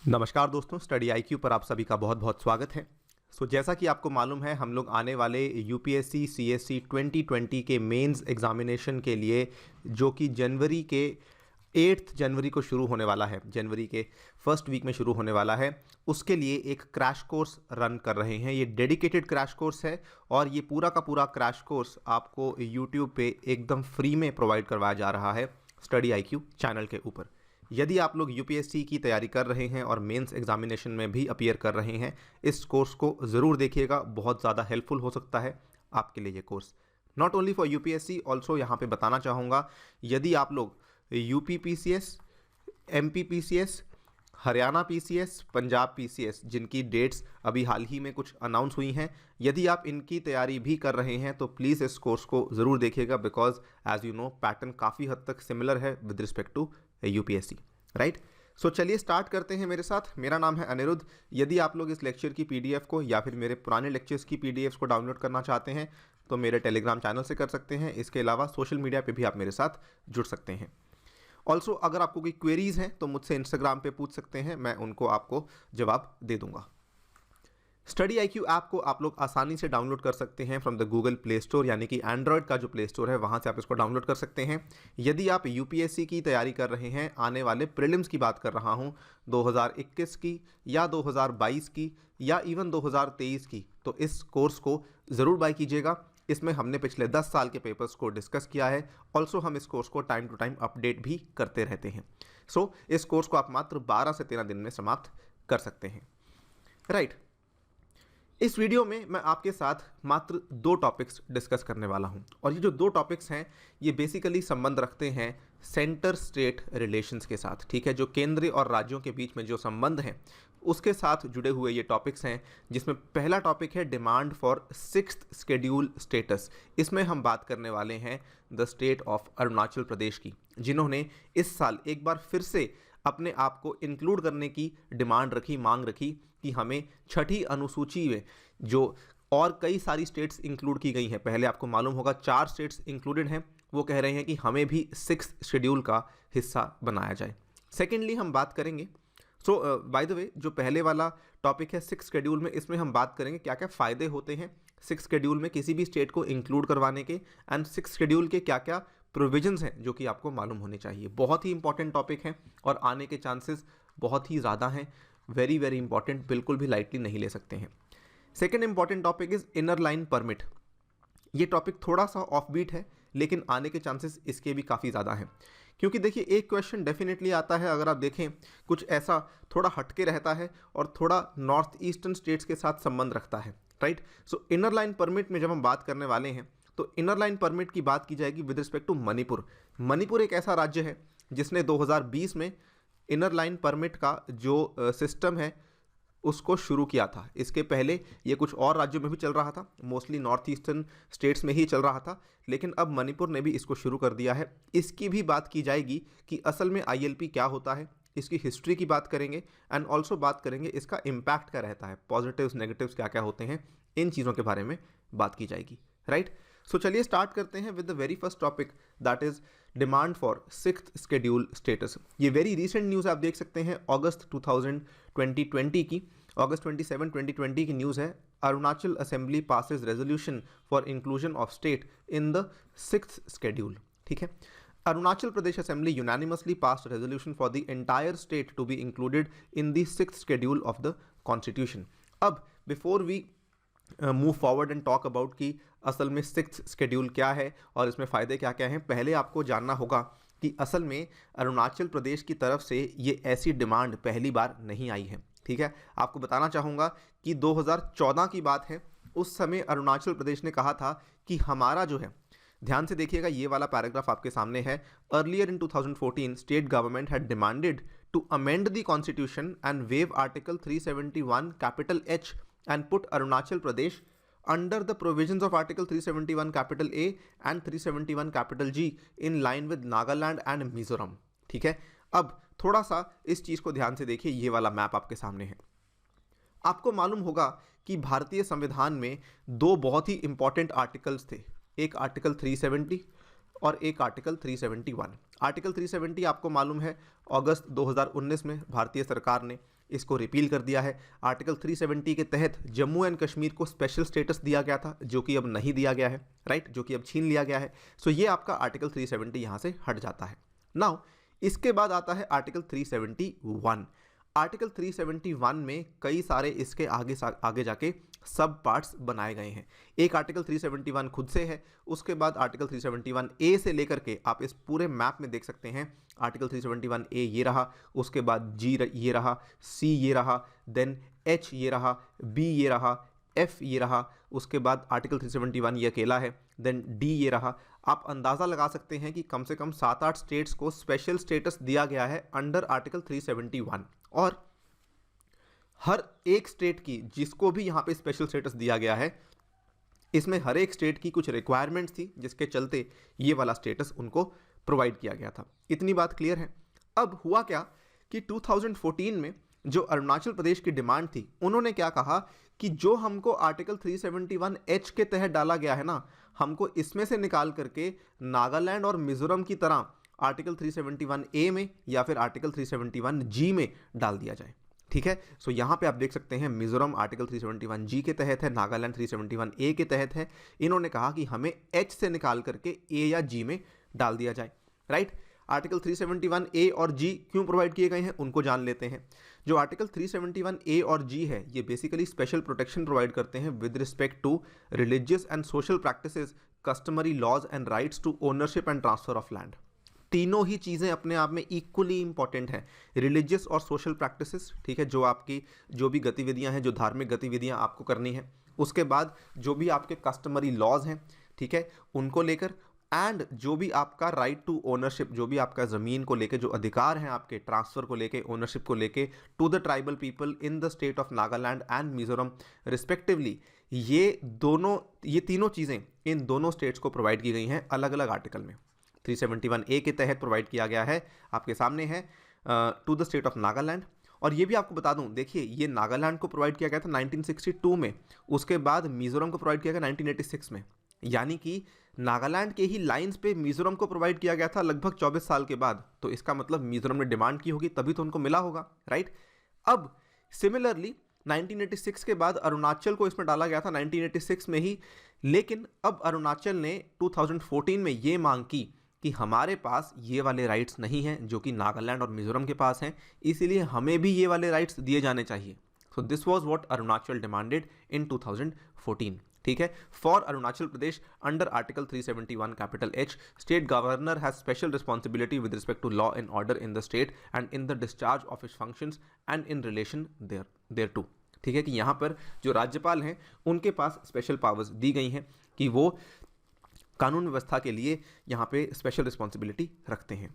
नमस्कार दोस्तों, study IQ पर आप सभी का बहुत बहुत स्वागत है। जैसा कि आपको मालूम है, हम लोग आने वाले यूपीएससी सीएससी 2020 के मेंस एग्जामिनेशन के लिए, जो कि जनवरी के 8 जनवरी को शुरू होने वाला है, जनवरी के फर्स्ट वीक में शुरू होने वाला है, उसके लिए एक क्रैश कोर्स रन कर रहे हैं। ये डेडिकेटेड क्रैश कोर्स है और ये पूरा का पूरा क्रैश कोर्स आपको यूट्यूब पे एकदम फ्री में प्रोवाइड करवाया जा रहा है स्टडी आईक्यू चैनल के ऊपर। यदि आप लोग यूपीएससी की तैयारी कर रहे हैं और मेंस एग्जामिनेशन में भी अपीयर कर रहे हैं, इस कोर्स को ज़रूर देखिएगा, बहुत ज़्यादा हेल्पफुल हो सकता है आपके लिए ये course. Not only for UPSC, also यहाँ पे बताना चाहूँगा, यदि आप लोग UP PCS, MP PCS, Haryana PCS, Punjab PCS, जिनकी डेट्स अभी हाल ही में कुछ अनाउंस हुई हैं, यदि आप इनकी तैयारी भी कर रहे हैं तो प्लीज़ इस कोर्स को ज़रूर देखिएगा, because as you know pattern काफ़ी हद तक सिमिलर है with respect to UPSC, right. चलिए स्टार्ट करते हैं मेरे साथ। मेरा नाम है अनिरुद्ध। यदि आप लोग इस लेक्चर की पीडीएफ को या फिर मेरे पुराने लेक्चर्स की पीडीएफ को डाउनलोड करना चाहते हैं तो मेरे टेलीग्राम चैनल से कर सकते हैं। इसके अलावा सोशल मीडिया पे भी आप मेरे साथ जुड़ सकते हैं। ऑल्सो अगर आपको कोई क्वेरीज हैं तो मुझसे इंस्टाग्राम पे पूछ सकते हैं, मैं उनको आपको जवाब दे दूंगा। स्टडी आईक्यू ऐप को आप लोग आसानी से डाउनलोड कर सकते हैं from the Google play store, यानी कि एंड्रॉयड का जो प्ले स्टोर है वहाँ से आप इसको डाउनलोड कर सकते हैं। यदि आप यूपीएससी की तैयारी कर रहे हैं, आने वाले प्रीलिम्स की बात कर रहा हूँ, 2021 की या 2022 की या इवन 2023 की, तो इस कोर्स को ज़रूर बाय कीजिएगा। इसमें हमने पिछले 10 साल के पेपर्स को डिस्कस किया है। ऑल्सो हम इस कोर्स को टाइम टू टाइम अपडेट भी करते रहते हैं। इस कोर्स को आप मात्र 12 से 13 दिन में समाप्त कर सकते हैं, राइट। इस वीडियो में मैं आपके साथ मात्र 2 टॉपिक्स डिस्कस करने वाला हूं, और ये जो 2 टॉपिक्स हैं ये बेसिकली संबंध रखते हैं सेंटर स्टेट रिलेशंस के साथ, ठीक है। जो केंद्र और राज्यों के बीच में जो संबंध हैं उसके साथ जुड़े हुए ये टॉपिक्स हैं, जिसमें पहला टॉपिक है demand for 6th schedule status. इसमें हम बात करने वाले हैं the state of Arunachal Pradesh की, जिन्होंने इस साल एक बार फिर से अपने आप को इंक्लूड करने की डिमांड रखी, मांग रखी कि हमें छठी अनुसूची में जो और कई सारी स्टेट्स इंक्लूड की गई हैं, पहले आपको मालूम होगा 4 स्टेट्स इंक्लूडेड हैं, वो कह रहे हैं कि हमें भी 6th शेड्यूल का हिस्सा बनाया जाए। सेकेंडली हम बात करेंगे, बाय द वे जो पहले वाला टॉपिक है 6th शेड्यूल में, इसमें हम बात करेंगे क्या क्या फ़ायदे होते हैं 6th शेड्यूल में किसी भी स्टेट को इंक्लूड करवाने के, एंड 6th शेड्यूल के क्या क्या प्रोविजंस हैं जो कि आपको मालूम होने चाहिए। बहुत ही इंपॉर्टेंट टॉपिक है और आने के चांसेस बहुत ही ज़्यादा हैं, वेरी वेरी इंपॉर्टेंट, बिल्कुल भी लाइटली नहीं ले सकते हैं। Second important topic is inner line permit. ये टॉपिक थोड़ा सा ऑफ बीट है, लेकिन आने के चांसेस इसके भी काफ़ी ज़्यादा हैं, क्योंकि देखिए एक क्वेश्चन डेफिनेटली आता है, अगर आप देखें कुछ ऐसा थोड़ा हटके रहता है और थोड़ा नॉर्थ ईस्टर्न स्टेट्स के साथ संबंध रखता है, राइट। इनर लाइन परमिट में जब हम बात करने वाले हैं तो इनर लाइन परमिट की बात की जाएगी with respect to Manipur. Manipur एक ऐसा राज्य है जिसने 2020 में इनर लाइन परमिट का जो सिस्टम है उसको शुरू किया था। इसके पहले ये कुछ और राज्यों में भी चल रहा था, मोस्टली नॉर्थ ईस्टर्न स्टेट्स में ही चल रहा था, लेकिन अब मणिपुर ने भी इसको शुरू कर दिया है। इसकी भी बात की जाएगी कि असल में आईएलपी क्या होता है, इसकी हिस्ट्री की बात करेंगे, एंड ऑल्सो बात करेंगे इसका इम्पैक्ट क्या रहता है, पॉजिटिव्स नेगेटिव्स क्या क्या होते हैं, इन चीज़ों के बारे में बात की जाएगी, राइट। चलिए स्टार्ट करते हैं with the very first topic, that is demand for 6th schedule status. ये वेरी रिसेंट न्यूज़ आप देख सकते हैं, अगस्त 2020 की, अगस्त 27 2020 की न्यूज़ है। Arunachal assembly passes resolution for inclusion of state in the 6th schedule, ठीक है। Arunachal Pradesh assembly unanimously passed resolution for the entire state to be included in the 6th schedule of the constitution. अब before we move forward and talk about कि असल में 6th schedule क्या है और इसमें फ़ायदे क्या क्या हैं, पहले आपको जानना होगा कि असल में अरुणाचल प्रदेश की तरफ से ये ऐसी डिमांड पहली बार नहीं आई है, ठीक है। आपको बताना चाहूँगा कि 2014 की बात है, उस समय अरुणाचल प्रदेश ने कहा था कि हमारा जो है, ध्यान से देखिएगा ये वाला पैराग्राफ आपके सामने है, earlier in 2014 state government had demanded to amend the constitution and waive article 371 capital H and put Arunachal Pradesh under the provisions of Article 371 capital A and 371 capital G in line with Nagaland and Mizoram, ठीक है। अब थोड़ा सा इस चीज़ को ध्यान से देखिए, ये वाला मैप आपके सामने है। आपको मालूम होगा कि भारतीय संविधान में 2 बहुत ही इंपॉर्टेंट आर्टिकल्स थे, एक आर्टिकल 370 और एक आर्टिकल 371। आर्टिकल 370 आपको मालूम है अगस्त 2019 में भारतीय सरकार ने इसको रिपील कर दिया है। आर्टिकल 370 के तहत जम्मू एंड कश्मीर को स्पेशल स्टेटस दिया गया था, जो कि अब नहीं दिया गया है, राइट, जो कि अब छीन लिया गया है। सो ये आपका आर्टिकल 370 यहाँ से हट जाता है। नाउ इसके बाद आता है आर्टिकल 371। आर्टिकल 371 में कई सारे इसके आगे जाके सब पार्ट्स बनाए गए हैं। एक आर्टिकल 371 खुद से है, उसके बाद आर्टिकल 371 ए से लेकर के आप इस पूरे मैप में देख सकते हैं। आर्टिकल 371 ए ये रहा, उसके बाद जी ये रहा, सी ये रहा, देन एच ये रहा, बी ये रहा, एफ ये रहा, उसके बाद आर्टिकल 371 ये अकेला है, देन डी ये रहा। आप अंदाज़ा लगा सकते हैं कि कम से कम 7-8 स्टेट्स को स्पेशल स्टेटस दिया गया है अंडर आर्टिकल 371। और हर एक स्टेट की जिसको भी यहाँ पे स्पेशल स्टेटस दिया गया है, इसमें हर एक स्टेट की कुछ रिक्वायरमेंट्स थी जिसके चलते ये वाला स्टेटस उनको प्रोवाइड किया गया था। इतनी बात क्लियर है। अब हुआ क्या कि 2014 में जो अरुणाचल प्रदेश की डिमांड थी, उन्होंने क्या कहा कि जो हमको आर्टिकल 371H के तहत डाला गया है ना, हमको इसमें से निकाल करके नागालैंड और मिजोरम की तरह आर्टिकल 371A में या फिर आर्टिकल 371G में डाल दिया जाए। ठीक है, सो यहाँ पे आप देख सकते हैं मिजोरम आर्टिकल 371G के तहत है, नागालैंड 371A के तहत है। इन्होंने कहा कि हमें H से निकाल करके A या G में डाल दिया जाए, राइट। आर्टिकल 371A और G क्यों प्रोवाइड किए गए हैं उनको जान लेते हैं। जो आर्टिकल 371A और G है, ये बेसिकली स्पेशल प्रोटेक्शन प्रोवाइड करते हैं with respect to religious and social practices, customary laws and rights to ownership and transfer of land. तीनों ही चीज़ें अपने आप में इक्वली इंपॉर्टेंट हैं, रिलीजियस और सोशल प्रैक्टिसेस, ठीक है, जो आपकी जो भी गतिविधियां हैं, जो धार्मिक गतिविधियां आपको करनी है, उसके बाद जो भी आपके कस्टमरी लॉज हैं, ठीक है, उनको लेकर, एंड जो भी आपका राइट टू ओनरशिप, जो भी आपका ज़मीन को लेके जो अधिकार हैं आपके, ट्रांसफ़र को लेके, ओनरशिप को लेके to the tribal people in the state of Nagaland and Mizoram respectively. ये तीनों चीज़ें इन दोनों स्टेट्स को प्रोवाइड की गई हैं अलग अलग आर्टिकल में। 371A के तहत प्रोवाइड किया गया है, आपके सामने है, to the state of Nagaland. और ये भी आपको बता दूं, देखिए ये नागालैंड को प्रोवाइड किया गया था 1962 में, उसके बाद मिजोरम को प्रोवाइड किया गया 1986 में, यानी कि नागालैंड के ही लाइंस पे मिजोरम को प्रोवाइड किया गया था लगभग 24 साल के बाद। तो इसका मतलब मिजोरम ने डिमांड की होगी तभी तो उनको मिला होगा, राइट। अब सिमिलरली 1986 के बाद अरुणाचल को इसमें डाला गया था 1986 में ही, लेकिन अब अरुणाचल ने 2014 में ये मांग की कि हमारे पास ये वाले राइट्स नहीं हैं जो कि नागालैंड और मिजोरम के पास हैं, इसीलिए हमें भी ये वाले राइट्स दिए जाने चाहिए। So this was what Arunachal demanded in 2014, ठीक है। For Arunachal Pradesh under article 371 capital H, state governor has special responsibility with respect to law and order in the state and in the discharge of his functions and in relation thereto. ठीक है, कि यहाँ पर जो राज्यपाल हैं उनके पास special powers दी गई हैं कि वो कानून व्यवस्था के लिए यहाँ पे स्पेशल रिस्पॉन्सिबिलिटी रखते हैं।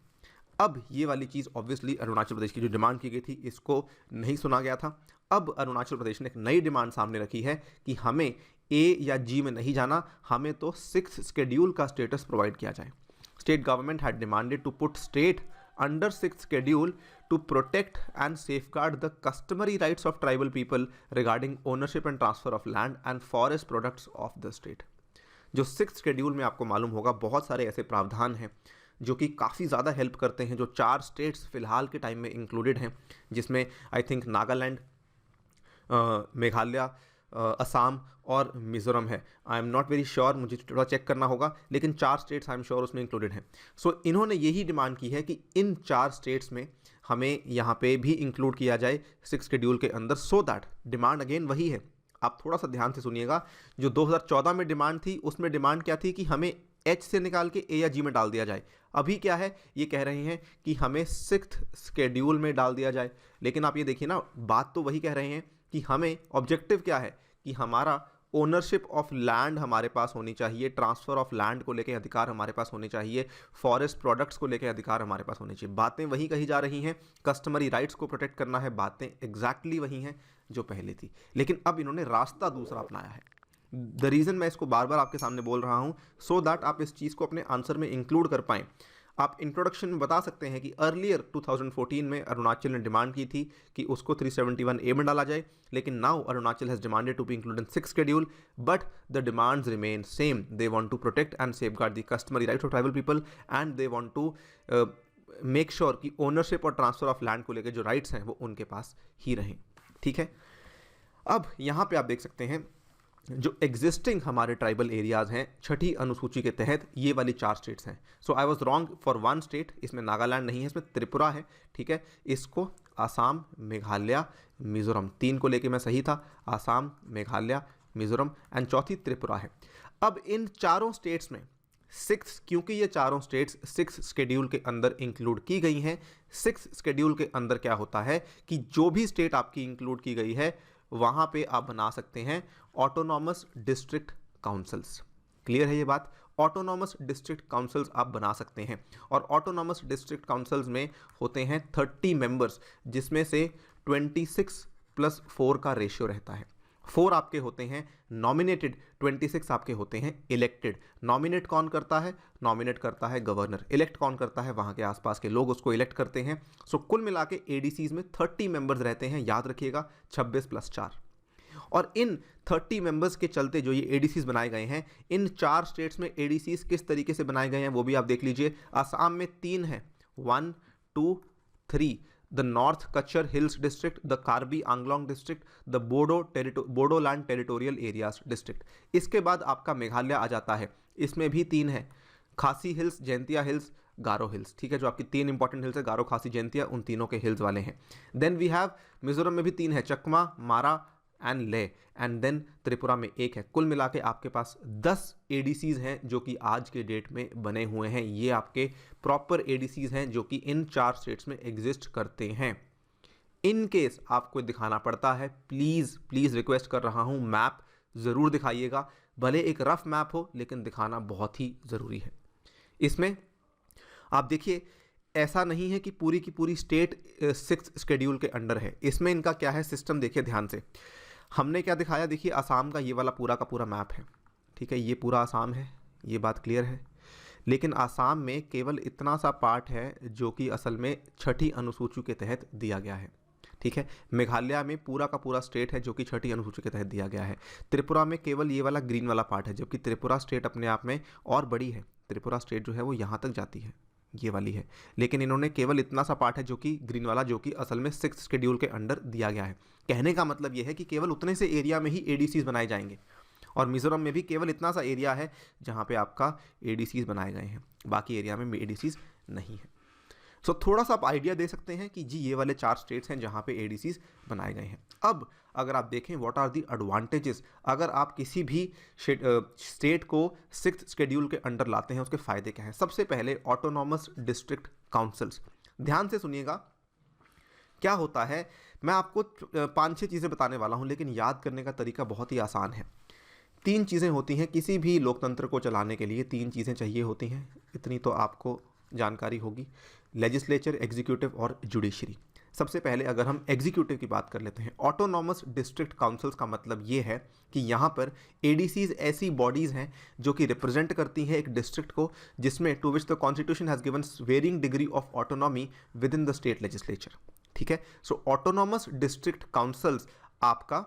अब ये वाली चीज़ ऑब्वियसली अरुणाचल प्रदेश की जो डिमांड की गई थी इसको नहीं सुना गया था। अब अरुणाचल प्रदेश ने एक नई डिमांड सामने रखी है कि हमें A या G में नहीं जाना, हमें तो 6th शेड्यूल का स्टेटस प्रोवाइड किया जाए। State government had demanded to put state under 6th schedule to protect and safeguard the customary rights of tribal people regarding ownership and transfer of land and forest products of the state। जो 6th schedule में आपको मालूम होगा बहुत सारे ऐसे प्रावधान हैं जो कि काफ़ी ज़्यादा हेल्प करते हैं, जो 4 स्टेट्स फिलहाल के टाइम में इंक्लूडेड हैं, जिसमें आई थिंक नागालैंड, मेघालय, असम और मिज़ोरम है। I am not very sure, मुझे थोड़ा चेक करना होगा, लेकिन 4 स्टेट्स आई एम श्योर उसमें इंक्लूडेड हैं। सो इन्होंने यही डिमांड की है कि इन 4 स्टेट्स में हमें यहाँ पे भी इंक्लूड किया जाए 6th शेड्यूल के अंदर, सो दैट डिमांड अगेन वही है। आप थोड़ा सा ध्यान से सुनिएगा, जो 2014 में डिमांड थी उसमें डिमांड क्या थी कि हमें H से निकाल के A या G में डाल दिया जाए। अभी क्या है, ये कह रहे हैं कि हमें 6th शेड्यूल में डाल दिया जाए। लेकिन आप ये देखिए ना, बात तो वही कह रहे हैं कि हमें ऑब्जेक्टिव क्या है कि हमारा ओनरशिप ऑफ लैंड हमारे पास होनी चाहिए, ट्रांसफ़र ऑफ लैंड को लेके अधिकार हमारे पास होने चाहिए, फॉरेस्ट प्रोडक्ट्स को लेके अधिकार हमारे पास होने चाहिए। बातें वही कही जा रही हैं, कस्टमरी राइट्स को प्रोटेक्ट करना है, बातें एग्जैक्टली वही हैं जो पहले थी, लेकिन अब इन्होंने रास्ता दूसरा अपनाया है। द रीज़न मैं इसको बार बार आपके सामने बोल रहा हूँ, सो दैट आप इस चीज़ को अपने आंसर में इंक्लूड कर पाएँ। आप इंट्रोडक्शन में बता सकते हैं कि अर्लियर 2014 में अरुणाचल ने डिमांड की थी कि उसको 371A में डाला जाए, लेकिन now Arunachal has demanded to be included in 6th schedule, but the demands remain same. They want to protect and safeguard the customary rights of tribal people and they want to make sure कि ownership और transfer of land को लेकर जो rights हैं वो उनके पास ही रहें। ठीक है, अब यहाँ पे आप देख सकते हैं जो एग्जिस्टिंग हमारे ट्राइबल एरियाज हैं छठी अनुसूची के तहत, ये वाली 4 स्टेट्स हैं। So I was wrong for 1 state, इसमें नागालैंड नहीं है, इसमें त्रिपुरा है। ठीक है, इसको आसाम, मेघालय, मिजोरम, 3 को लेके मैं सही था, आसाम, मेघालय, मिजोरम एंड चौथी त्रिपुरा है। अब इन चारों स्टेट्स में 6, क्योंकि ये चारों स्टेट्स 6 शेड्यूल के अंदर इंक्लूड की गई हैं, 6 शेड्यूल के अंदर क्या होता है कि जो भी स्टेट आपकी इंक्लूड की गई है वहाँ पे आप बना सकते हैं ऑटोनॉमस डिस्ट्रिक्ट काउंसिल्स। क्लियर है ये बात? ऑटोनॉमस डिस्ट्रिक्ट काउंसिल्स आप बना सकते हैं, और ऑटोनॉमस डिस्ट्रिक्ट काउंसिल्स में होते हैं 30 मेंबर्स, जिसमें से 26+4 का रेशियो रहता है। 4 आपके होते हैं नॉमिनेटेड, 26 आपके होते हैं इलेक्टेड। नॉमिनेट कौन करता है? नॉमिनेट करता है गवर्नर। इलेक्ट कौन करता है? वहाँ के आसपास के लोग उसको इलेक्ट करते हैं। सो कुल मिला के एडीसीज में 30 मेंबर्स रहते हैं, याद रखिएगा 26+4। और इन 30 मेंबर्स के चलते जो ये एडीसीज बनाए गए हैं, इन 4 स्टेट्स में एडीसीज किस तरीके से बनाए गए हैं वो भी आप देख लीजिए। आसाम में 3 है, 1, 2, 3, the north Cachar hills district, the Karbi Anglong district, the Bodoland territorial areas district. इसके बाद आपका मेघालय आ जाता है, इसमें भी 3 है, खासी हिल्स, जैंतिया हिल्स, गारो हिल्स। ठीक है, जो आपकी 3 इंपॉर्टेंट हिल्स है, गारो, खासी, जैंतिया, उन तीनों के हिल्स वाले हैं। देन वी हैव मिजोरम में भी 3 है, चकमा, मारा एंड ले, एंड देन त्रिपुरा में 1 है। कुल मिला के आपके पास 10 एडीसीज हैं जो कि आज के डेट में बने हुए हैं। ये आपके प्रॉपर एडीसीज हैं जो कि इन 4 स्टेट्स में एग्जिस्ट करते हैं। इन केस आपको दिखाना पड़ता है, प्लीज़ प्लीज़ रिक्वेस्ट कर रहा हूँ, मैप ज़रूर दिखाइएगा, भले एक रफ मैप हो लेकिन दिखाना बहुत ही ज़रूरी है। इसमें आप देखिए, ऐसा नहीं है कि पूरी की पूरी स्टेट 6 शेड्यूल के अंडर है। इसमें इनका क्या है सिस्टम, देखिए ध्यान से। हमने क्या दिखाया, देखिए आसाम का ये वाला पूरा का पूरा मैप है। ठीक है, ये पूरा आसाम है, ये बात क्लियर है। लेकिन आसाम में केवल इतना सा पार्ट है जो कि असल में छठी अनुसूची के तहत दिया गया है। ठीक है, मेघालय में पूरा का पूरा स्टेट है जो कि छठी अनुसूची के तहत दिया गया है। त्रिपुरा में केवल ये वाला ग्रीन वाला पार्ट है, जबकि त्रिपुरा स्टेट अपने आप में और बड़ी है। त्रिपुरा स्टेट जो है वो यहाँ तक जाती है, ये वाली है। लेकिन इन्होंने केवल इतना सा पार्ट है जो कि ग्रीन वाला, जो कि असल में 6 शेड्यूल के अंडर दिया गया है। कहने का मतलब ये है कि केवल उतने से एरिया में ही एडीसीज बनाए जाएंगे। और मिजोरम में भी केवल इतना सा एरिया है जहाँ पे आपका एडीसीज बनाए गए हैं, बाकी एरिया में एडीसीज नहीं है। सो थोड़ा सा आप आइडिया दे सकते हैं कि जी ये वाले 4 स्टेट्स हैं जहाँ पे एडीसीज बनाए गए हैं। अब अगर आप देखें व्हाट आर दी एडवांटेजेस, अगर आप किसी भी स्टेट को 6 शेड्यूल के अंडर लाते हैं, उसके फ़ायदे क्या हैं। सबसे पहले ऑटोनॉमस डिस्ट्रिक्ट काउंसिल्स। ध्यान से सुनिएगा क्या होता है। मैं आपको 5-6 चीज़ें बताने वाला हूँ, लेकिन याद करने का तरीका बहुत ही आसान है। 3 चीज़ें होती हैं किसी भी लोकतंत्र को चलाने के लिए, 3 चीज़ें चाहिए होती हैं, इतनी तो आपको जानकारी होगी। लेजिस्लेचर, एग्जीक्यूटिव और जुडिशरी। सबसे पहले अगर हम एग्जीक्यूटिव की बात कर लेते हैं, ऑटोनॉमस डिस्ट्रिक्ट काउंसिल्स का मतलब ये है कि यहाँ पर एडीसीज ऐसी बॉडीज़ हैं जो कि रिप्रेजेंट करती हैं एक डिस्ट्रिक्ट को, जिसमें to which the constitution has given varying degree of autonomy within the state legislature. ठीक है, सो ऑटोनॉमस डिस्ट्रिक्ट काउंसिल्स आपका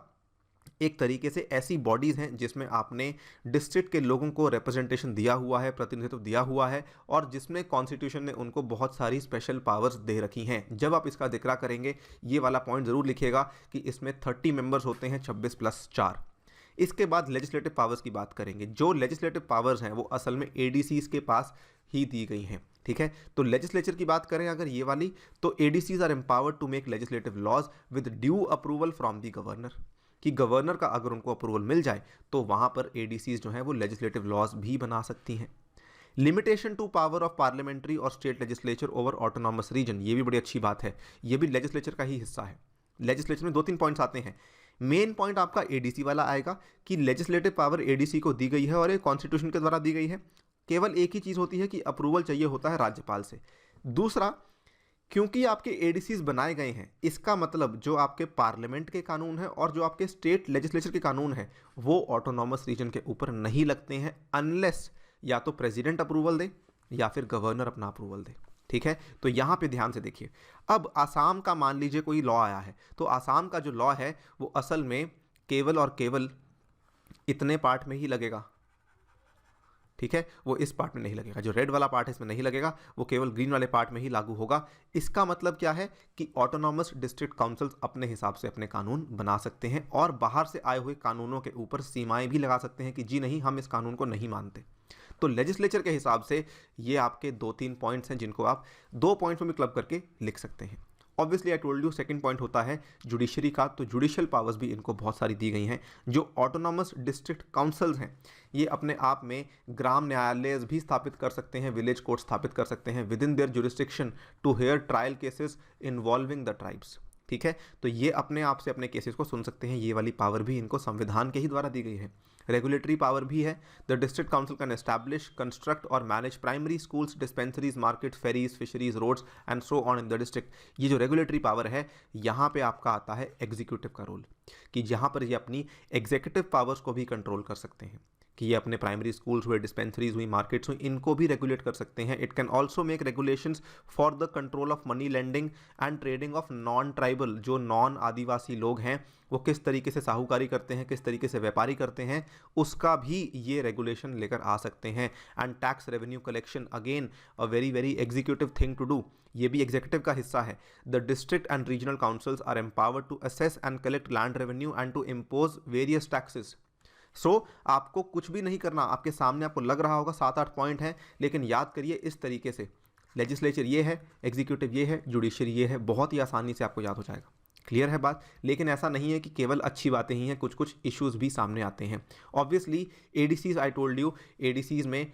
एक तरीके से ऐसी बॉडीज़ हैं जिसमें आपने डिस्ट्रिक्ट के लोगों को रिप्रेजेंटेशन दिया हुआ है, प्रतिनिधित्व दिया हुआ है, और जिसमें कॉन्स्टिट्यूशन ने उनको बहुत सारी स्पेशल पावर्स दे रखी हैं। जब आप इसका जिक्र करेंगे ये वाला पॉइंट ज़रूर लिखिएगा कि इसमें 30 मेंबर्स होते हैं, 26+4। इसके बाद लेजिस्लेटिव पावर्स की बात करेंगे। जो लेजिस्लेटिव पावर्स हैं वो असल में एडीसीज के पास ही दी गई हैं। ठीक है, तो लेजिस्लेचर की बात करें अगर ये वाली, तो ADCs are empowered to make legislative laws with due approval from the governor, कि गवर्नर का अगर उनको अप्रूवल मिल जाए तो वहाँ पर एडीसीज जो हैं वो लेजिस्लेटिव लॉज भी बना सकती हैं। Limitation to power of parliamentary और state legislature over autonomous region, ये भी बड़ी अच्छी बात है, ये भी लेजिस्लेचर का ही हिस्सा है। लेजिस्लेचर में 2-3 पॉइंट्स आते हैं। मेन पॉइंट आपका एडीसी वाला आएगा कि लेजिस्लेटिव पावर एडीसी को दी गई है और ये कॉन्स्टिट्यूशन के द्वारा दी गई है। केवल एक ही चीज़ होती है कि अप्रूवल चाहिए होता है राज्यपाल से। दूसरा, क्योंकि आपके एडीसीज बनाए गए हैं, इसका मतलब जो आपके पार्लियामेंट के कानून है और जो आपके स्टेट लेजिस्लेचर के कानून है वो ऑटोनॉमस रीजन के ऊपर नहीं लगते हैं, अनलेस या तो प्रेसिडेंट अप्रूवल दे या फिर गवर्नर अपना अप्रूवल दे। ठीक है, तो यहाँ पे ध्यान से देखिए। अब आसाम का मान लीजिए कोई लॉ आया है, तो आसाम का जो लॉ है वो असल में केवल और केवल इतने पार्ट में ही लगेगा। ठीक है, वो इस पार्ट में नहीं लगेगा। जो रेड वाला पार्ट है इसमें नहीं लगेगा, वो केवल ग्रीन वाले पार्ट में ही लागू होगा। इसका मतलब क्या है कि ऑटोनॉमस डिस्ट्रिक्ट काउंसिल्स अपने हिसाब से अपने कानून बना सकते हैं और बाहर से आए हुए कानूनों के ऊपर सीमाएं भी लगा सकते हैं कि जी नहीं, हम इस कानून को नहीं मानते। तो लेजिस्लेचर के हिसाब से ये आपके 2-3 पॉइंट्स हैं जिनको आप 2 पॉइंट्स में भी क्लब करके लिख सकते हैं। Obviously I told you second point होता है जुडिशरी का, तो जुडिशियल पावर्स भी इनको बहुत सारी दी गई हैं। जो ऑटोनॉमस डिस्ट्रिक्ट काउंसिल्स हैं ये अपने आप में ग्राम न्यायालय भी स्थापित कर सकते हैं, विलेज कोर्ट स्थापित कर सकते हैं within their jurisdiction to hear trial cases involving the tribes. ठीक है, तो ये अपने आप से अपने केसेस को सुन सकते हैं। ये वाली पावर भी इनको संविधान के ही द्वारा दी गई है। रेगुलेटरी पावर भी है। The district council can establish, construct और manage primary schools, dispensaries, market, ferries, fisheries, roads and so on in the district. ये जो रेगुलेटरी पावर है, यहाँ पे आपका आता है एग्जीक्यूटिव का रोल, कि जहाँ पर ये अपनी एग्जीक्यूटिव पावर्स को भी कंट्रोल कर सकते हैं, कि ये अपने प्राइमरी स्कूल्स हुए, डिस्पेंसरीज हुई, मार्केट्स हुई, इनको भी रेगुलेट कर सकते हैं। It can also make regulations for the control of money lending and trading of non tribal, जो नॉन आदिवासी लोग हैं वो किस तरीके से साहूकारी करते हैं, किस तरीके से व्यापारी करते हैं, उसका भी ये रेगुलेशन लेकर आ सकते हैं। And tax revenue collection, again a very very executive thing to do, ये भी एग्जीक्यूटिव का हिस्सा है। The district and regional councils are empowered to assess and collect land revenue and to impose various taxes. आपको कुछ भी नहीं करना, आपके सामने आपको लग रहा होगा 7-8 पॉइंट हैं, लेकिन याद करिए इस तरीके से, लेजिस्लेचर ये है, एग्जीक्यूटिव ये है, जुडिशरी ये है, बहुत ही आसानी से आपको याद हो जाएगा। क्लियर है बात? लेकिन ऐसा नहीं है कि केवल अच्छी बातें ही हैं, कुछ कुछ इश्यूज भी सामने आते हैं। ऑब्वियसली एडीसीज, आई टोल्ड यू, एडीसीज में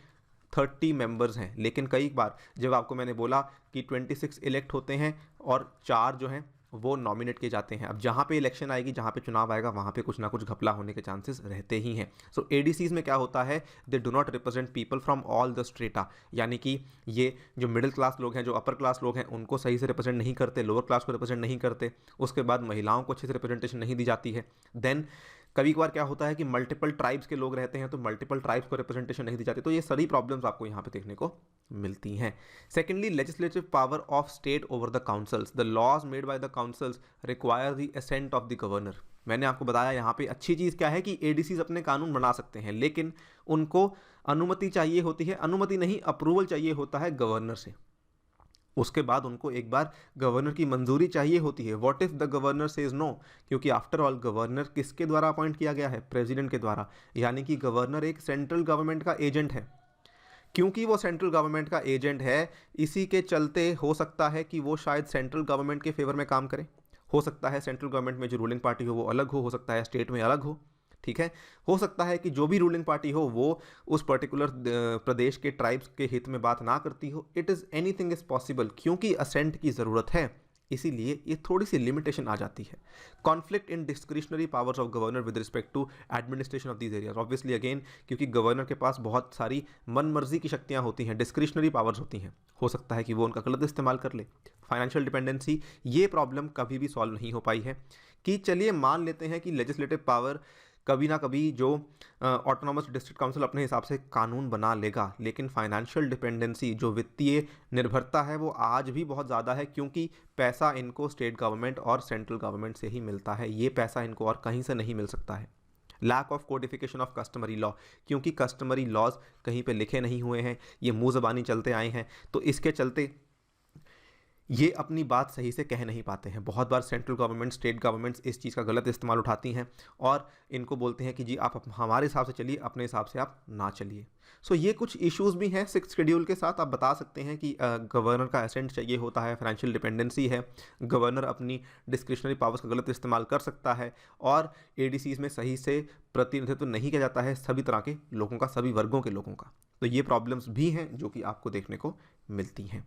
30 मेंबर्स हैं, लेकिन कई बार जब आपको मैंने बोला कि 26 इलेक्ट होते हैं और 4 जो हैं वो नॉमिनेट किए जाते हैं। अब जहाँ पे इलेक्शन आएगी, जहाँ पे चुनाव आएगा, वहाँ पे कुछ ना कुछ घपला होने के चांसेस रहते ही हैं। सो एडीसीज में क्या होता है, they do not represent people from all the strata, यानी कि ये जो मिडिल क्लास लोग हैं, जो अपर क्लास लोग हैं, उनको सही से रिप्रेजेंट नहीं करते, लोअर क्लास को रिप्रेजेंट नहीं करते। उसके बाद महिलाओं को अच्छे से रिप्रेजेंटेशन नहीं दी जाती है। देन कभी कभार क्या होता है कि मल्टीपल ट्राइब्स के लोग रहते हैं, तो मल्टीपल ट्राइब्स को रिप्रेजेंटेशन नहीं दी जाती। तो ये सारी प्रॉब्लम्स आपको यहाँ पे देखने को मिलती हैं। Secondly, legislative power of state over the councils. The laws made by the councils require the assent of the governor. मैंने आपको बताया यहाँ पे अच्छी चीज़ क्या है कि एडीसीज अपने कानून बना सकते हैं, लेकिन उनको अनुमति चाहिए होती है, अनुमति नहीं, अप्रूवल चाहिए होता है गवर्नर से। उसके बाद उनको एक बार गवर्नर की मंजूरी चाहिए होती है। What if the governor says no, क्योंकि आफ्टर ऑल गवर्नर किसके द्वारा अपॉइंट किया गया है, प्रेसिडेंट के द्वारा, यानी कि गवर्नर एक सेंट्रल गवर्नमेंट का एजेंट है। क्योंकि वो सेंट्रल गवर्नमेंट का एजेंट है, इसी के चलते हो सकता है कि वो शायद सेंट्रल गवर्नमेंट के फेवर में काम करे। हो सकता है सेंट्रल गवर्नमेंट में जो रूलिंग पार्टी हो वो अलग हो सकता है स्टेट में अलग हो। ठीक है, हो सकता है कि जो भी रूलिंग पार्टी हो वो उस पर्टिकुलर प्रदेश के ट्राइब्स के हित में बात ना करती हो। It is anything is possible, क्योंकि असेंट की ज़रूरत है, इसीलिए ये थोड़ी सी लिमिटेशन आ जाती है। Conflict in discretionary powers of governor with respect to administration of these areas. Obviously again, क्योंकि गवर्नर के पास बहुत सारी मन मर्जी की शक्तियाँ होती हैं, डिस्क्रिशनरी पावर्स होती हैं, हो सकता है कि वो उनका गलत इस्तेमाल कर ले। फाइनेंशियल डिपेंडेंसी, ये प्रॉब्लम कभी भी सॉल्व नहीं हो पाई है कि चलिए मान लेते हैं कि लेजिस्लेटिव पावर कभी ना कभी जो ऑटोनॉमस डिस्ट्रिक्ट काउंसिल अपने हिसाब से कानून बना लेगा, लेकिन फाइनेंशियल डिपेंडेंसी, जो वित्तीय निर्भरता है, वो आज भी बहुत ज़्यादा है, क्योंकि पैसा इनको स्टेट गवर्नमेंट और सेंट्रल गवर्नमेंट से ही मिलता है। ये पैसा इनको और कहीं से नहीं मिल सकता है। Lack of codification of customary law, क्योंकि कस्टमरी लॉज कहीं पे लिखे नहीं हुए हैं, ये मुँह ज़बानी चलते आए हैं, तो इसके चलते ये अपनी बात सही से कह नहीं पाते हैं। बहुत बार सेंट्रल गवर्नमेंट, स्टेट गवर्नमेंट्स इस चीज़ का गलत इस्तेमाल उठाती हैं और इनको बोलते हैं कि जी आप हमारे हिसाब से चलिए, अपने हिसाब से आप ना चलिए। सो ये कुछ इश्यूज़ भी हैं 6th शेड्यूल के साथ। आप बता सकते हैं कि गवर्नर का एसेंट चाहिए होता है, फाइनेंशियल डिपेंडेंसी है, गवर्नर अपनी डिस्क्रिशनरी पावर्स का गलत इस्तेमाल कर सकता है, और एडीसीज में सही से प्रतिनिधित्व नहीं किया जाता है सभी तरह के लोगों का, सभी वर्गों के लोगों का। तो ये प्रॉब्लम्स भी हैं जो कि आपको देखने को मिलती हैं।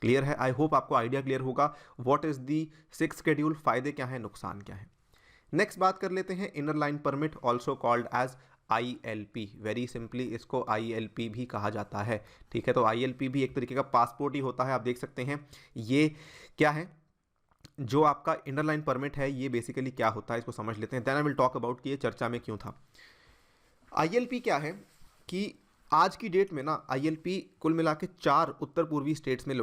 क्लियर है? आई होप आपको आइडिया क्लियर होगा what is the 6th schedule, फायदे क्या हैं, नुकसान क्या है। नेक्स्ट बात कर लेते हैं inner line permit, also called as ILP। Very simply इसको ILP भी कहा जाता है। ठीक है, तो ILP भी एक तरीके का पासपोर्ट ही होता है। आप देख सकते हैं ये क्या है, जो आपका इनर लाइन परमिट है, ये बेसिकली क्या होता है इसको समझ लेते हैं। Then I will talk about कि ये चर्चा में क्यों था। ILP क्या है कि आज की डेट में ना आईएलपी कुल मिला के 4 उत्तर पूर्वी स्टेट्स में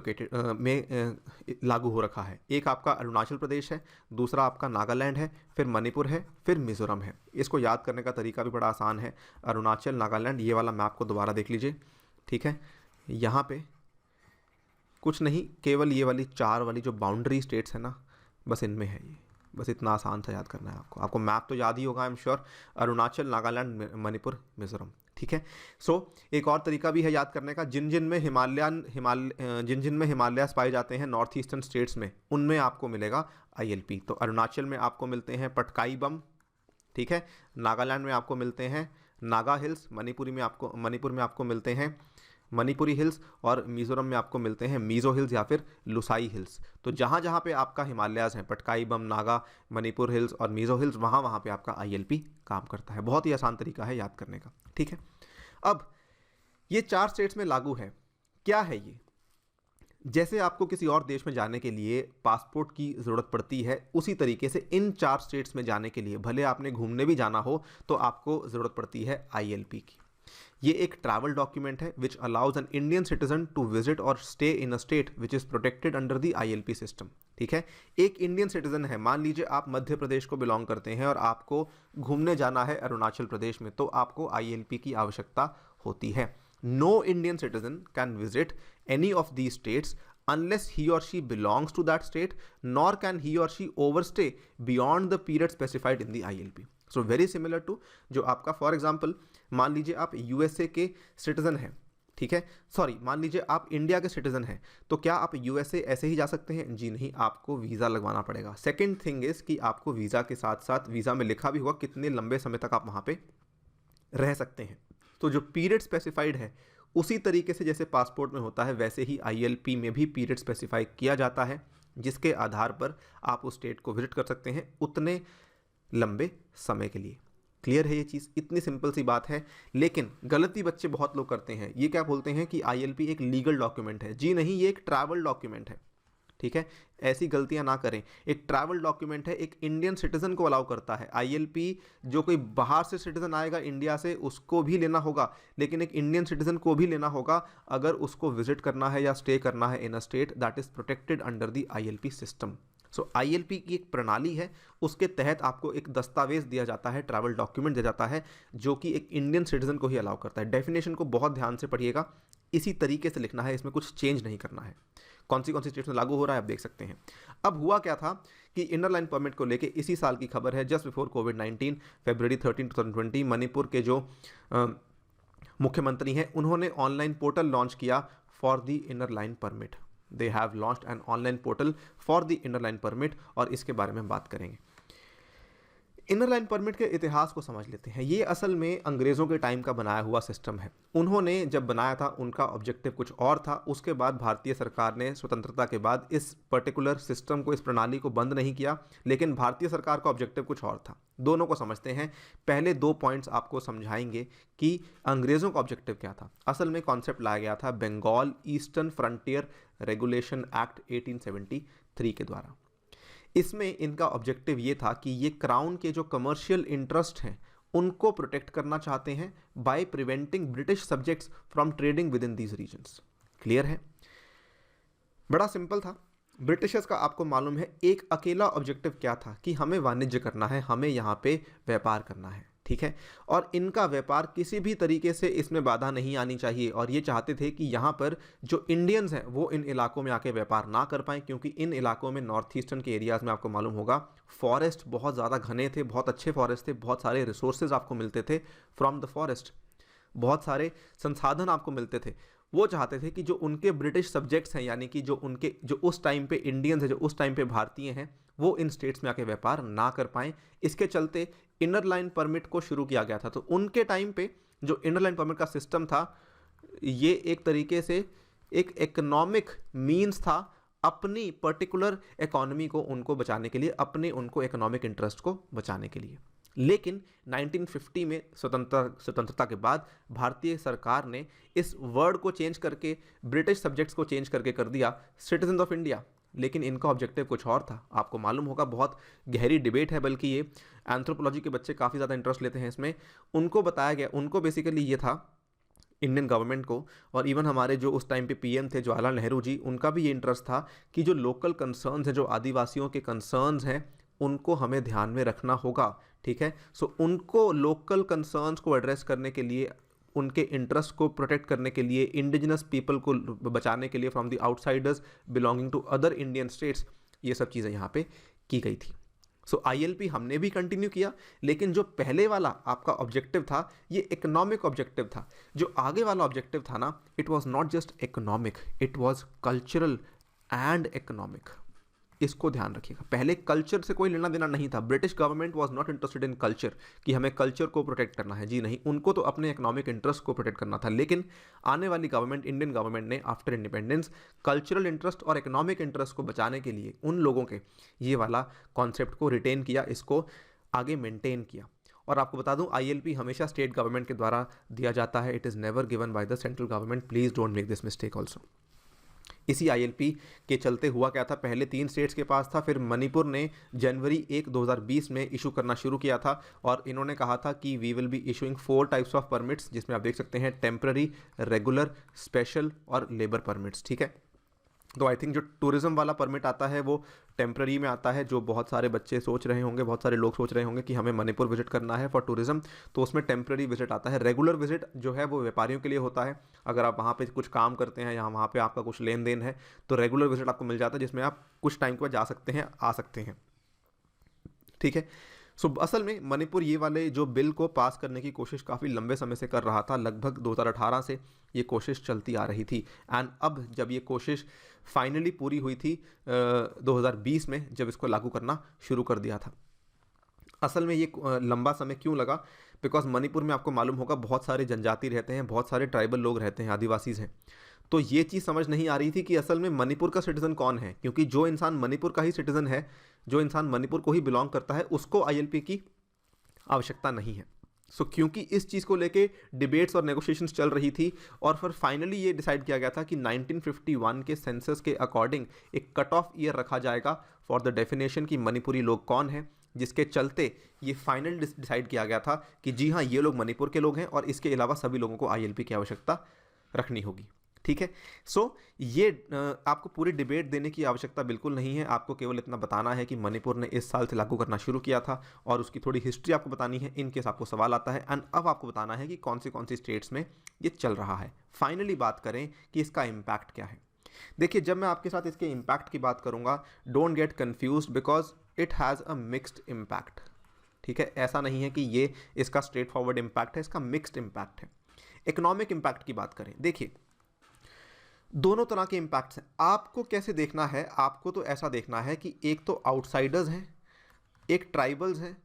लागू हो रखा है। एक आपका अरुणाचल प्रदेश है, दूसरा आपका नागालैंड है, फिर मणिपुर है, फिर मिजोरम है। इसको याद करने का तरीका भी बड़ा आसान है। अरुणाचल, नागालैंड, ये वाला मैप को दोबारा देख लीजिए, ठीक है। यहाँ पे कुछ नहीं, केवल ये वाली 4 वाली जो बाउंड्री स्टेट्स है ना, बस इनमें है ये। बस इतना आसान था याद करना है आपको मैप तो याद ही होगा I am sure. Arunachal, Nagaland, Manipur, Mizoram, ठीक है। एक और तरीका भी है याद करने का, जिन जिन में हिमालयास पाए जाते हैं नॉर्थ ईस्टर्न स्टेट्स में, उनमें आपको मिलेगा आईएलपी। तो अरुणाचल में आपको मिलते हैं पटकाई बम, ठीक है। नागालैंड में आपको मिलते हैं नागा हिल्स, मणिपुर में आपको मिलते हैं मणिपुरी हिल्स, और मिजोरम में आपको मिलते हैं मिजो हिल्स या फिर लुसाई हिल्स। तो जहाँ जहाँ पे आपका हिमालयाज हैं, पटकाई बम, नागा, मणिपुर हिल्स और मिजो हिल्स, वहाँ वहाँ पे आपका आईएलपी काम करता है। बहुत ही आसान तरीका है याद करने का, ठीक है। अब ये 4 स्टेट्स में लागू है। क्या है ये? जैसे आपको किसी और देश में जाने के लिए पासपोर्ट की ज़रूरत पड़ती है, उसी तरीके से इन 4 स्टेट्स में जाने के लिए, भले आपने घूमने भी जाना हो, तो आपको ज़रूरत पड़ती है आईएलपी की। ये एक ट्रैवल डॉक्यूमेंट है which allows an Indian citizen to visit और stay in a state which is protected under the ILP system, ठीक है। एक इंडियन सिटीजन है, मान लीजिए आप मध्य प्रदेश को बिलोंग करते हैं और आपको घूमने जाना है अरुणाचल प्रदेश में, तो आपको आईएलपी की आवश्यकता होती है। No Indian citizen can visit any of the states unless he or she belongs to that state, nor can he or she overstay beyond the period specified in the ILP. So very similar to जो आपका for example मान लीजिए आप USA के citizen हैं, ठीक है, sorry मान लीजिए आप इंडिया के सिटीजन हैं, तो क्या आप यूएसए ऐसे ही जा सकते हैं? जी नहीं, आपको वीज़ा लगवाना पड़ेगा। सेकेंड थिंग इज कि आपको वीज़ा के साथ साथ वीज़ा में लिखा भी होगा कितने लंबे समय तक आप वहाँ पे रह सकते हैं। तो जो पीरियड स्पेसिफाइड है उसी तरीके से जैसे पासपोर्ट में होता है, वैसे ही आईएलपी में भी पीरियड स्पेसिफाई किया जाता है, जिसके आधार पर आप उस स्टेट को विजिट कर सकते हैं उतने लंबे समय के लिए। क्लियर है ये चीज़? इतनी सिंपल सी बात है, लेकिन गलती बच्चे बहुत लोग करते हैं। ये क्या बोलते हैं कि आईएलपी एक लीगल डॉक्यूमेंट है। जी नहीं, ये एक ट्रैवल डॉक्यूमेंट है, ठीक है। ऐसी गलतियां ना करें। एक ट्रैवल डॉक्यूमेंट है, एक इंडियन सिटीजन को अलाउ करता है। आईएलपी जो कोई बाहर से सिटीजन आएगा इंडिया से, उसको भी लेना होगा, लेकिन एक इंडियन सिटीजन को भी लेना होगा अगर उसको विजिट करना है या स्टे करना है in a state that is protected under the ILP system. So ILP की एक प्रणाली है, उसके तहत आपको एक दस्तावेज दिया जाता है, ट्रैवल डॉक्यूमेंट दिया जाता है, जो कि एक इंडियन सिटीजन को ही अलाउ करता है। डेफिनेशन को बहुत ध्यान से पढ़िएगा, इसी तरीके से लिखना है, इसमें कुछ चेंज नहीं करना है। कौन सी स्टेट्स में लागू हो रहा है आप देख सकते हैं। अब हुआ क्या था कि इनर लाइन परमिट को लेके इसी साल की खबर है, जस्ट बिफोर कोविड-19 फरवरी 13, 2020, मणिपुर के जो मुख्यमंत्री हैं उन्होंने ऑनलाइन पोर्टल लॉन्च किया for the inner line permit. They have launched an online portal for the inner line permit, और इसके बारे में बात करेंगे। इनर लाइन परमिट के इतिहास को समझ लेते हैं। ये असल में अंग्रेज़ों के टाइम का बनाया हुआ सिस्टम है। उन्होंने जब बनाया था उनका ऑब्जेक्टिव कुछ और था। उसके बाद भारतीय सरकार ने स्वतंत्रता के बाद इस पर्टिकुलर सिस्टम को, इस प्रणाली को बंद नहीं किया, लेकिन भारतीय सरकार का ऑब्जेक्टिव कुछ और था। दोनों को समझते हैं। पहले 2 पॉइंट्स आपको समझाएंगे कि अंग्रेज़ों का ऑब्जेक्टिव क्या था। असल में कॉन्सेप्ट लाया गया था Bengal eastern frontier regulation act 1873 के द्वारा। इसमें इनका ऑब्जेक्टिव ये था कि ये क्राउन के जो कमर्शियल इंटरेस्ट हैं उनको प्रोटेक्ट करना चाहते हैं by preventing British subjects from trading within these regions. Clear है? बड़ा सिंपल था। ब्रिटिशर्स का आपको मालूम है एक अकेला ऑब्जेक्टिव क्या था कि हमें वाणिज्य करना है, हमें यहाँ पे व्यापार करना है, ठीक है। और इनका व्यापार किसी भी तरीके से इसमें बाधा नहीं आनी चाहिए, और ये चाहते थे कि यहाँ पर जो इंडियंस हैं वो इन इलाकों में आके व्यापार ना कर पाएँ, क्योंकि इन इलाकों में नॉर्थ ईस्टर्न के एरियाज़ में आपको मालूम होगा फॉरेस्ट बहुत ज़्यादा घने थे, बहुत अच्छे फॉरेस्ट थे, बहुत सारे रिसोर्सेज आपको मिलते थे फ्रॉम द फॉरेस्ट, बहुत सारे संसाधन आपको मिलते थे। वो चाहते थे कि जो उनके ब्रिटिश सब्जेक्ट्स हैं, यानी कि जो उस टाइम पे इंडियंस हैं, जो उस टाइम पे भारतीय हैं, वो इन स्टेट्स में आके व्यापार ना कर पाएँ। इसके चलते इनर लाइन परमिट को शुरू किया गया था। तो उनके टाइम पे जो इनर लाइन परमिट का सिस्टम था, ये एक तरीके से एक इकोनॉमिक मीन्स था अपनी पर्टिकुलर इकोनॉमी को उनको बचाने के लिए, अपने उनको इकोनॉमिक इंटरेस्ट को बचाने के लिए। लेकिन 1950 में स्वतंत्रता के बाद भारतीय सरकार ने इस वर्ड को चेंज करके, ब्रिटिश सब्जेक्ट्स को चेंज करके कर दिया सिटीजन ऑफ इंडिया। लेकिन इनका ऑब्जेक्टिव कुछ और था। आपको मालूम होगा बहुत गहरी डिबेट है, बल्कि ये एंथ्रोपोलॉजी के बच्चे काफ़ी ज़्यादा इंटरेस्ट लेते हैं इसमें। उनको बताया गया, उनको बेसिकली ये था इंडियन गवर्नमेंट को, और इवन हमारे जो उस टाइम पे पीएम थे जवाहरलाल नेहरू जी, उनका भी ये इंटरेस्ट था कि जो लोकल कंसर्न्स हैं, जो आदिवासियों के कंसर्न्स हैं, उनको हमें ध्यान में रखना होगा। ठीक है, सो उनको लोकल कंसर्न्स को एड्रेस करने के लिए, उनके इंटरेस्ट को प्रोटेक्ट करने के लिए, इंडिजिनस पीपल को बचाने के लिए from the outsiders belonging to other Indian states, ये सब चीज़ें यहाँ पे की गई थी। सो ILP हमने भी कंटिन्यू किया, लेकिन जो पहले वाला आपका ऑब्जेक्टिव था ये इकोनॉमिक ऑब्जेक्टिव था। जो आगे वाला ऑब्जेक्टिव था ना, it was not just economic, it was cultural and economic. इसको ध्यान रखिएगा, पहले कल्चर से कोई लेना देना नहीं था। British government was not interested in culture, कि हमें कल्चर को प्रोटेक्ट करना है, जी नहीं, उनको तो अपने इकोनॉमिक इंटरेस्ट को प्रोटेक्ट करना था। लेकिन आने वाली गवर्नमेंट, इंडियन गवर्नमेंट ने आफ्टर इंडिपेंडेंस कल्चरल इंटरेस्ट और इकोनॉमिक इंटरेस्ट को बचाने के लिए उन लोगों के ये वाला कॉन्सेप्ट को रिटेन किया, इसको आगे मेंटेन किया। और आपको बता दूं, ILP हमेशा स्टेट गवर्नमेंट के द्वारा दिया जाता है, it is never given by the central government, please don't make this mistake also. इसी ILP के चलते हुआ क्या था, पहले 3 स्टेट्स के पास था, फिर मणिपुर ने जनवरी 1, 2020 में इशू करना शुरू किया था, और इन्होंने कहा था कि we will be issuing 4 types of permits, जिसमें आप देख सकते हैं टेम्पररी, रेगुलर, स्पेशल और लेबर परमिट्स। ठीक है, तो आई थिंक जो टूरिज्म वाला परमिट आता है वो टेम्पररी में आता है, जो बहुत सारे बच्चे सोच रहे होंगे, बहुत सारे लोग सोच रहे होंगे कि हमें मणिपुर विजिट करना है फॉर टूरिज्म, तो उसमें टेम्पररी विजिट आता है। रेगुलर विजिट जो है वो व्यापारियों के लिए होता है, अगर आप वहाँ पे कुछ काम करते हैं या वहाँ पे आपका कुछ लेन देन है, तो रेगुलर विजिट आपको मिल जाता है, जिसमें आप कुछ टाइम के बाद जा सकते हैं, आ सकते हैं। ठीक है, सो असल में मणिपुर ये वाले जो बिल को पास करने की कोशिश काफ़ी लंबे समय से कर रहा था, लगभग 2018 से ये कोशिश चलती आ रही थी, एंड अब जब ये कोशिश फाइनली पूरी हुई थी 2020 में, जब इसको लागू करना शुरू कर दिया था। असल में ये लंबा समय क्यों लगा, बिकॉज मणिपुर में आपको मालूम होगा बहुत सारे जनजाति रहते हैं, बहुत सारे ट्राइबल लोग रहते हैं, आदिवासीज हैं, तो ये चीज़ समझ नहीं आ रही थी कि असल में मणिपुर का सिटीज़न कौन है, क्योंकि जो इंसान मणिपुर का ही सिटीज़न है, जो इंसान मणिपुर को ही बिलोंग करता है, उसको ILP की आवश्यकता नहीं है। सो क्योंकि इस चीज़ को लेके डिबेट्स और नेगोशिएशंस चल रही थी, और फिर फाइनली ये डिसाइड किया गया था कि 1951 के सेंसस के अकॉर्डिंग एक कट ऑफ ईयर रखा जाएगा फॉर द डेफिनेशन कि मणिपुरी लोग कौन हैं, जिसके चलते ये फाइनल डिसाइड किया गया था कि जी हाँ, ये लोग मणिपुर के लोग हैं, और इसके अलावा सभी लोगों को ILP की आवश्यकता रखनी होगी। ठीक है, सो ये आपको पूरी डिबेट देने की आवश्यकता बिल्कुल नहीं है, आपको केवल इतना बताना है कि मणिपुर ने इस साल से लागू करना शुरू किया था, और उसकी थोड़ी हिस्ट्री आपको बतानी है इन केस आपको सवाल आता है, एंड अब आपको बताना है कि कौन सी स्टेट्स में ये चल रहा है। फाइनली बात करें कि इसका इम्पैक्ट क्या है। देखिए, जब मैं आपके साथ इसके इम्पैक्ट की बात करूंगा, don't get confused, because it has a mixed impact. ठीक है, ऐसा नहीं है कि ये इसका स्ट्रेट फॉरवर्ड इम्पैक्ट है, इसका मिक्स्ड इम्पैक्ट है। इकोनॉमिक इम्पैक्ट की बात करें, देखिए दोनों तरह के इम्पैक्ट्स हैं। आपको कैसे देखना है, आपको तो ऐसा देखना है कि एक तो आउटसाइडर्स हैं, एक ट्राइबल्स हैं,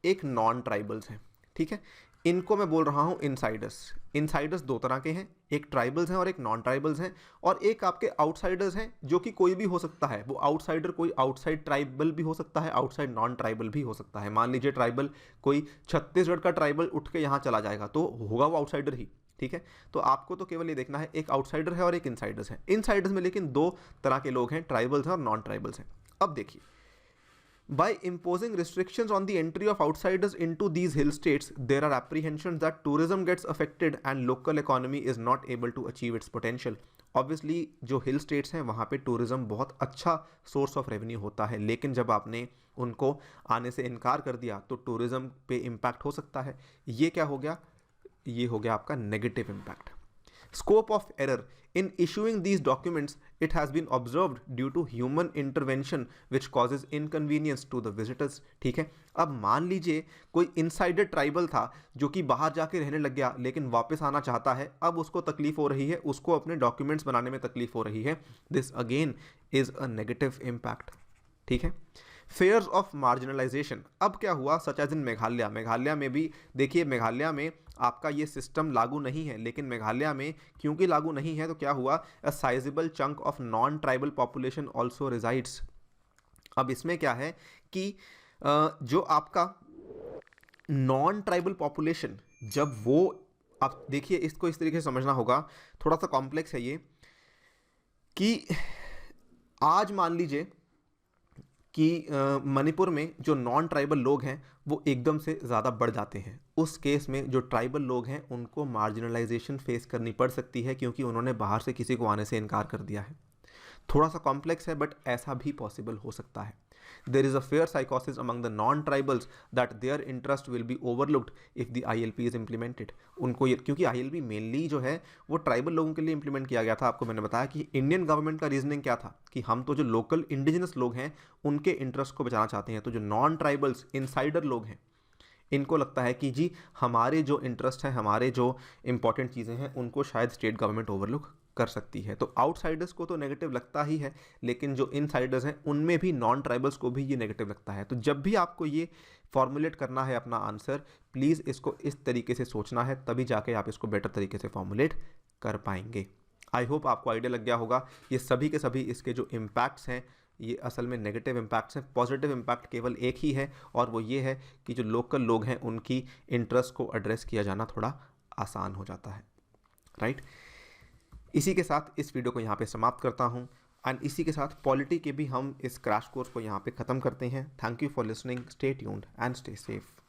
एक नॉन ट्राइबल्स हैं। ठीक है, इनको मैं बोल रहा हूँ इनसाइडर्स। इनसाइडर्स 2 तरह के हैं, एक ट्राइबल्स हैं और एक नॉन ट्राइबल्स हैं, और एक आपके आउटसाइडर्स हैं, जो कि कोई भी हो सकता है। वो आउटसाइडर कोई आउटसाइड ट्राइबल भी हो सकता है, आउटसाइड नॉन ट्राइबल भी हो सकता है। मान लीजिए ट्राइबल कोई छत्तीसगढ़ का ट्राइबल उठ के यहाँ चला जाएगा, तो होगा वो आउटसाइडर ही। ठीक है, तो आपको तो केवल ये देखना है, एक आउटसाइडर है और एक इनसाइडर्स है। इनसाइडर्स में लेकिन 2 तरह के लोग हैं, ट्राइबल्स हैं और नॉन ट्राइबल्स हैं। अब देखिए, by imposing restrictions on the entry of outsiders into these hill states, there are apprehensions that tourism gets affected and local economy is not able to achieve its potential. Obviously जो हिल states हैं वहाँ पे tourism बहुत अच्छा source of revenue होता है, लेकिन जब आपने उनको आने से इनकार कर दिया तो टूरिज्म पे इम्पैक्ट हो सकता है। ये क्या हो गया, ये हो गया आपका negative impact. Scope of error in issuing these documents, it has been observed due to human intervention which causes inconvenience to the visitors. ठीक है, अब मान लीजिए कोई इनसाइडर ट्राइबल था जो कि बाहर जाके रहने लग गया, लेकिन वापस आना चाहता है, अब उसको तकलीफ हो रही है, उसको अपने डॉक्यूमेंट्स बनाने में तकलीफ हो रही है। This again is a negative impact. ठीक है, फेयर्स ऑफ मार्जिनलाइजेशन। अब क्या हुआ, such as in Meghalaya, Meghalaya में भी देखिए, मेघालय में आपका ये सिस्टम लागू नहीं है, लेकिन मेघालय में क्योंकि लागू नहीं है तो क्या हुआ, a sizeable chunk of non tribal population also resides. अब इसमें क्या है कि जो आपका नॉन ट्राइबल पॉपुलेशन, जब वो, आप देखिए इसको इस तरीके से समझना होगा, थोड़ा सा कॉम्प्लेक्स है ये, कि आज मान लीजिए कि मणिपुर में जो नॉन ट्राइबल लोग हैं वो एकदम से ज़्यादा बढ़ जाते हैं। उस केस में जो ट्राइबल लोग हैं उनको मार्जिनलाइजेशन फेस करनी पड़ सकती है, क्योंकि उन्होंने बाहर से किसी को आने से इनकार कर दिया है। थोड़ा सा कॉम्प्लेक्स है, बट ऐसा भी पॉसिबल हो सकता है। देर इज़ अ फेयर साइकोसिस among the non tribals that their interest will be overlooked if the ILP is implemented. उनको ये, क्योंकि ILP मेनली जो है वो ट्राइबल लोगों के लिए इंप्लीमेंट किया गया था। आपको मैंने बताया कि इंडियन गवर्नमेंट का रीजनिंग क्या था कि हम तो जो लोकल इंडिजिनस लोग हैं उनके इंटरेस्ट को बचाना चाहते हैं। तो जो नॉन ट्राइबल्स इनसाइडर लोग हैं, इनको लगता है कि जी हमारे जो इंटरेस्ट हैं, हमारे जो इंपॉर्टेंट चीज़ें हैं, उनको शायद स्टेट गवर्नमेंट ओवरलुक कर सकती है। तो आउटसाइडर्स को तो नेगेटिव लगता ही है, लेकिन जो इनसाइडर्स हैं उनमें भी, नॉन ट्राइबल्स को भी ये नेगेटिव लगता है। तो जब भी आपको ये फॉर्मुलेट करना है अपना आंसर, प्लीज़ इसको इस तरीके से सोचना है, तभी जाके आप इसको बेटर तरीके से फॉर्मुलेट कर पाएंगे। आई होप आपको आइडिया लग गया होगा। ये सभी के सभी इसके जो इम्पैक्ट्स हैं ये असल में नेगेटिव इम्पैक्ट्स हैं। पॉजिटिव इम्पैक्ट केवल एक ही है, और वो ये है कि जो लोकल लोग हैं उनकी इंटरेस्ट को एड्रेस किया जाना थोड़ा आसान हो जाता है, राइट। इसी के साथ इस वीडियो को यहाँ पे समाप्त करता हूँ, एंड इसी के साथ पॉलिटी के भी हम इस क्रैश कोर्स को यहाँ पे ख़त्म करते हैं। Thank you for listening, stay tuned and stay safe.